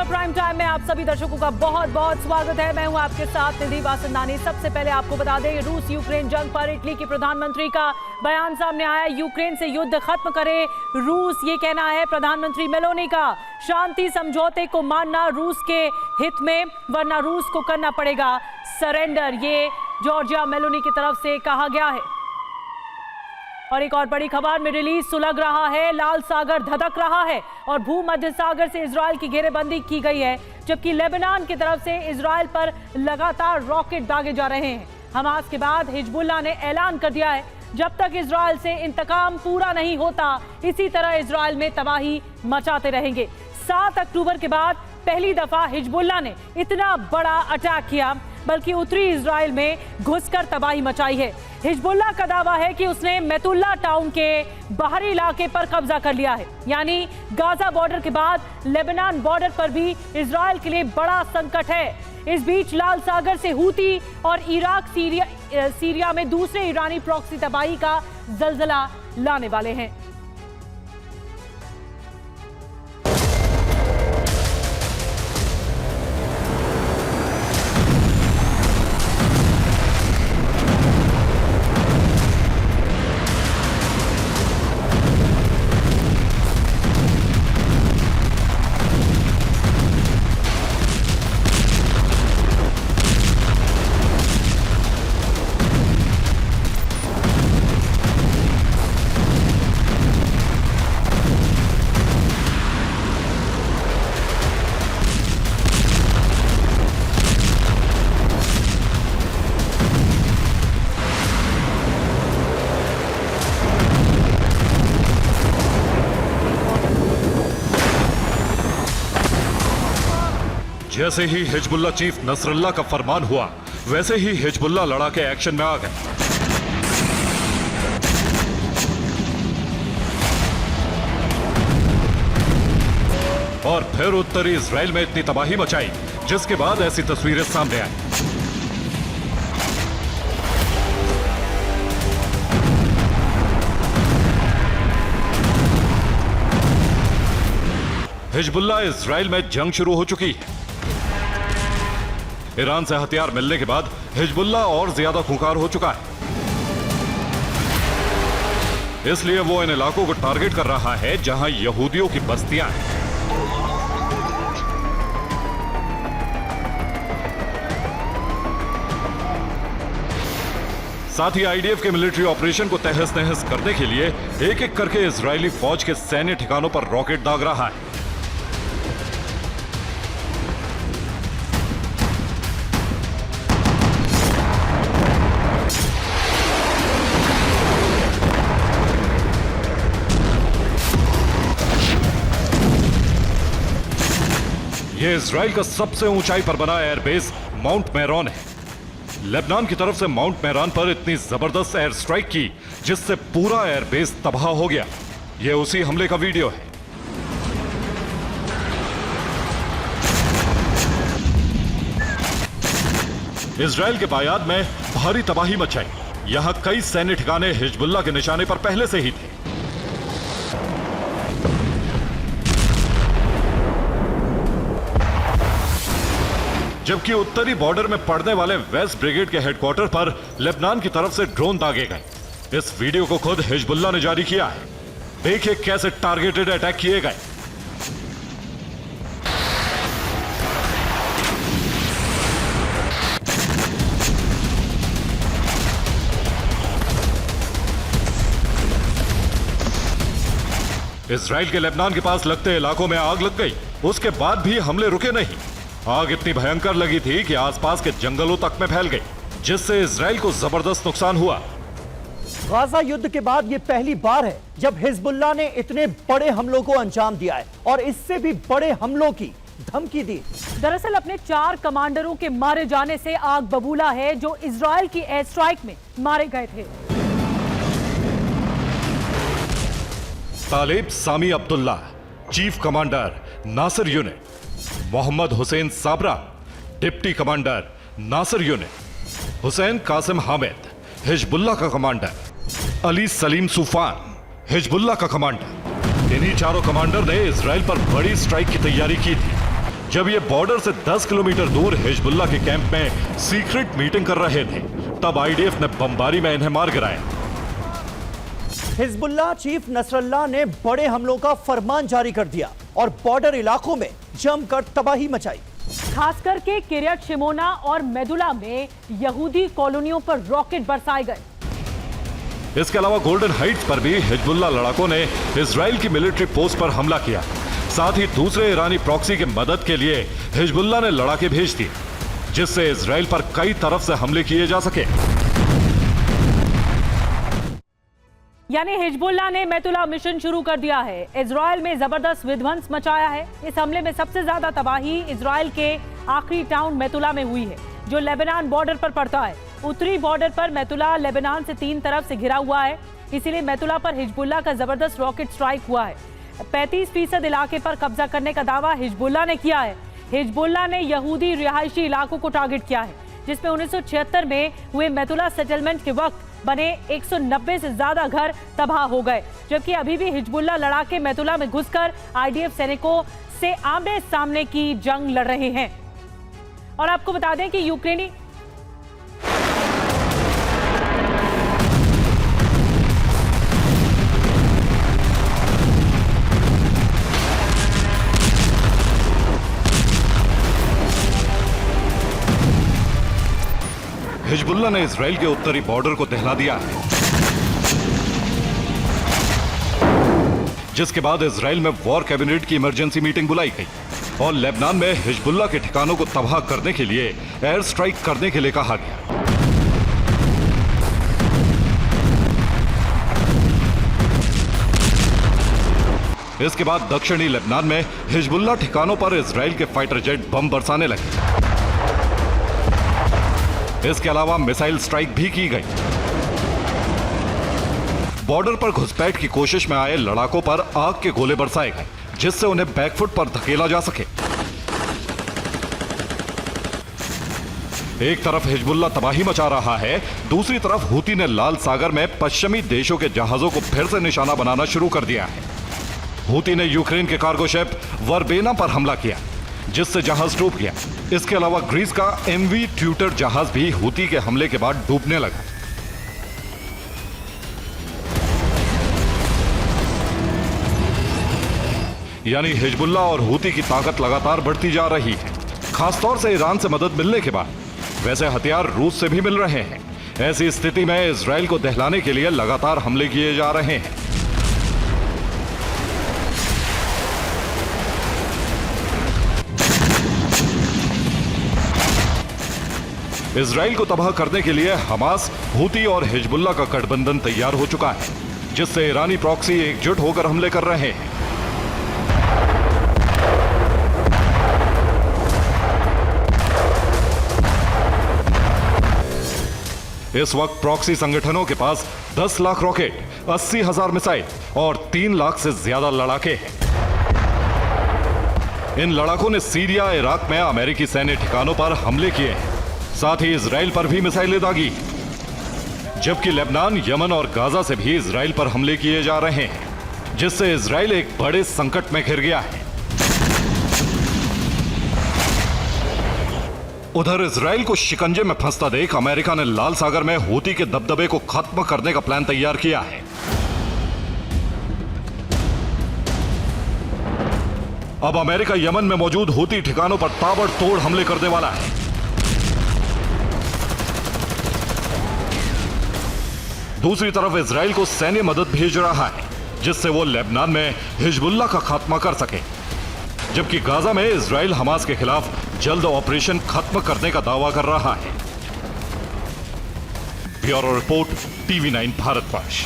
Super prime time में आप सभी दर्शकों का बहुत बहुत स्वागत है। मैं हूं आपके साथ निधि वासंदानी। सबसे पहले आपको बता दें, रूस यूक्रेन जंग पर इटली के प्रधानमंत्री का बयान सामने आया। यूक्रेन से युद्ध खत्म करे रूस, ये कहना है प्रधानमंत्री मेलोनी का। शांति समझौते को मानना रूस के हित में, वरना रूस को करना पड़ेगा सरेंडर, ये जॉर्जिया मेलोनी की तरफ से कहा गया है। और एक और बड़ी खबर, मिडिल ईस्ट सुलग रहा है, लाल सागर धधक रहा है और भूमध्य सागर से इजरायल की घेरेबंदी की गई है, जबकि लेबनान की तरफ से इजरायल पर लगातार रॉकेट दागे जा रहे हैं। हमास के बाद हिजबुल्लाह ने ऐलान कर दिया है, जब तक इजरायल से इंतकाम पूरा नहीं होता इसी तरह इजरायल में तबाही मचाते रहेंगे। 7 अक्टूबर के बाद पहली दफा हिजबुल्लाह ने इतना बड़ा अटैक किया, बल्कि उत्तरी इजरायल में घुसकर तबाही मचाई है। हिजबुल्लाह का दावा है कि उसने मैतुल्ला टाउन के बाहरी इलाके पर कब्जा कर लिया है, यानी गाजा बॉर्डर के बाद लेबनान बॉर्डर पर भी इजरायल के लिए बड़ा संकट है। इस बीच लाल सागर से हूती और इराक सीरिया में दूसरे ईरानी प्रॉक्सी तबाही का जलजला लाने वाले हैं। जैसे ही हिजबुल्लाह चीफ नसरुल्लाह का फरमान हुआ, वैसे ही हिजबुल्लाह लड़ाके एक्शन में आ गए। और फिर उत्तरी इजराइल में इतनी तबाही मचाई, जिसके बाद ऐसी तस्वीरें सामने आई। हिजबुल्लाह इजराइल में जंग शुरू हो चुकी है। ईरान से हथियार मिलने के बाद हिजबुल्लाह और ज्यादा खूंखार हो चुका है, इसलिए वो इन इलाकों को टारगेट कर रहा है जहां यहूदियों की बस्तियां हैं। साथ ही आईडीएफ के मिलिट्री ऑपरेशन को तहस नहस करने के लिए एक एक करके इजरायली फौज के सैन्य ठिकानों पर रॉकेट दाग रहा है। यह इजराइल का सबसे ऊंचाई पर बना एयरबेस माउंट मेरॉन है। लेबनान की तरफ से माउंट मेरॉन पर इतनी जबरदस्त एयर स्ट्राइक की, जिससे पूरा एयरबेस तबाह हो गया। यह उसी हमले का वीडियो है। इजराइल के बायाद में भारी तबाही मचाई। यहां कई सैन्य ठिकाने हिजबुल्लाह के निशाने पर पहले से ही थे। जबकि उत्तरी बॉर्डर में पड़ने वाले वेस्ट ब्रिगेड के हेडक्वार्टर पर लेबनान की तरफ से ड्रोन दागे गए। इस वीडियो को खुद हिजबुल्लाह ने जारी किया है। देखिए कैसे टारगेटेड अटैक किए गए। इजराइल के लेबनान के पास लगते इलाकों में आग लग गई। उसके बाद भी हमले रुके नहीं। आग इतनी भयंकर लगी थी कि आसपास के जंगलों तक में फैल गई, जिससे इजराइल को जबरदस्त नुकसान हुआ। गाजा युद्ध के बाद यह पहली बार है जब हिजबुल्लाह ने इतने बड़े हमलों को अंजाम दिया है और इससे भी बड़े हमलों की धमकी दी। दरअसल अपने 4 कमांडरों के मारे जाने से आग बबूला है, जो इजराइल की एयर स्ट्राइक में मारे गए थे। Talib Sami Abdullah, chief commander Nasir unit. Mohammed Hussein Sabra, deputy commander Nasir unit. Hussein Qasim Hamid, Hezbollah का commander. Ali Salim Sufan, Hezbollah का कमांडर। इन्हीं चारों कमांडर ने इजराइल पर बड़ी स्ट्राइक की तैयारी की थी। जब ये बॉर्डर से 10 किलोमीटर दूर हिजबुल्लाह के कैंप में सीक्रेट मीटिंग कर रहे थे, तब आईडीएफ ने बमबारी में इन्हें मार गिराया। हिजबुल्लाह चीफ नसरल्लाह ने बड़े हमलों का फरमान जारी कर दिया और बॉर्डर इलाकों में जमकर तबाही मचाई। खासकर के किरियत शिमोना और मेदुला में यहूदी कॉलोनियों पर रॉकेट बरसाए गए। इसके अलावा गोल्डन हाइट्स पर भी हिजबुल्लाह लड़ाकों ने इजराइल की मिलिट्री पोस्ट पर हमला किया। साथ ही दूसरे ईरानी प्रॉक्सी की मदद के लिए हिजबुल्लाह ने लड़ाके भेज दिए, जिससे इजराइल पर कई तरफ से हमले किए जा सके। यानी हिजबुल्लाह ने मेतुला मिशन शुरू कर दिया है। इजराइल में जबरदस्त विध्वंस मचाया है। इस हमले में सबसे ज्यादा तबाही इजराइल के आखिरी टाउन मेतुला में हुई है, जो लेबनान बॉर्डर पर पड़ता है। उत्तरी बॉर्डर पर मेतुला लेबनान से 3 तरफ से घिरा हुआ है, इसीलिए मेतुला पर हिजबुल्लाह का जबरदस्त रॉकेट स्ट्राइक हुआ है। 35% इलाके पर कब्जा करने का दावा हिजबुल्लाह ने किया है। हिजबुल्लाह ने यहूदी रिहायशी इलाकों को टारगेट किया है, जिसमें 1976 में हुए मेतुला सेटलमेंट के वक्त बने 190 से ज्यादा घर तबाह हो गए। जबकि अभी भी हिजबुल्लाह लड़ाके मेतुला में घुसकर आईडीएफ सैनिकों से आमने सामने की जंग लड़ रहे हैं। और आपको बता दें कि यूक्रेनी हिजबुल्लाह ने इजराइल के उत्तरी बॉर्डर को दहला दिया है, जिसके बाद इजराइल में वॉर कैबिनेट की इमरजेंसी मीटिंग बुलाई गई और लेबनान में हिजबुल्लाह के ठिकानों को तबाह करने के लिए एयर स्ट्राइक करने के लिए कहा गया। इसके बाद दक्षिणी लेबनान में हिजबुल्लाह ठिकानों पर इजराइल के फाइटर जेट बम बरसाने लगे। इसके अलावा मिसाइल स्ट्राइक भी की गई। बॉर्डर पर घुसपैठ की कोशिश में आए लड़ाकों पर आग के गोले बरसाए गए, जिससे उन्हें बैकफुट पर धकेला जा सके। एक तरफ हिजबुल्लाह तबाही मचा रहा है, दूसरी तरफ हूती ने लाल सागर में पश्चिमी देशों के जहाजों को फिर से निशाना बनाना शुरू कर दिया है। हूती ने यूक्रेन के कार्गो शिप वर्बेना पर हमला किया, जिससे जहाज डूब गया। इसके अलावा ग्रीस का एमवी ट्यूटर जहाज भी हूती के हमले के बाद डूबने लगा। यानी हिजबुल्लाह और हूती की ताकत लगातार बढ़ती जा रही है, खासतौर से ईरान से मदद मिलने के बाद। वैसे हथियार रूस से भी मिल रहे हैं। ऐसी स्थिति में इजराइल को दहलाने के लिए लगातार हमले किए जा रहे हैं। इजराइल को तबाह करने के लिए हमास, हूती और हिजबुल्लाह का गठबंधन तैयार हो चुका है, जिससे ईरानी प्रॉक्सी एकजुट होकर हमले कर रहे हैं। इस वक्त प्रॉक्सी संगठनों के पास 10 लाख रॉकेट, 80,000 मिसाइल और 3 लाख से ज्यादा लड़ाके हैं। इन लड़ाकों ने सीरिया, इराक में अमेरिकी सैन्य ठिकानों पर हमले किए हैं। साथ ही इजराइल पर भी मिसाइलें दागी, जबकि लेबनान, यमन और गाजा से भी इजराइल पर हमले किए जा रहे हैं, जिससे इजराइल एक बड़े संकट में घिर गया है। उधर इजराइल को शिकंजे में फंसता देख अमेरिका ने लाल सागर में हूती के दबदबे को खत्म करने का प्लान तैयार किया है। अब अमेरिका यमन में मौजूद हूती ठिकानों पर ताबड़तोड़ हमले करने वाला है। दूसरी तरफ इजराइल को सैन्य मदद भेज रहा है, जिससे वो लेबनान में हिजबुल्लाह का खात्मा कर सके, जबकि गाजा में इजराइल हमास के खिलाफ जल्द ऑपरेशन खत्म करने का दावा कर रहा है। Bureau report, TV9 Bharatvarsh.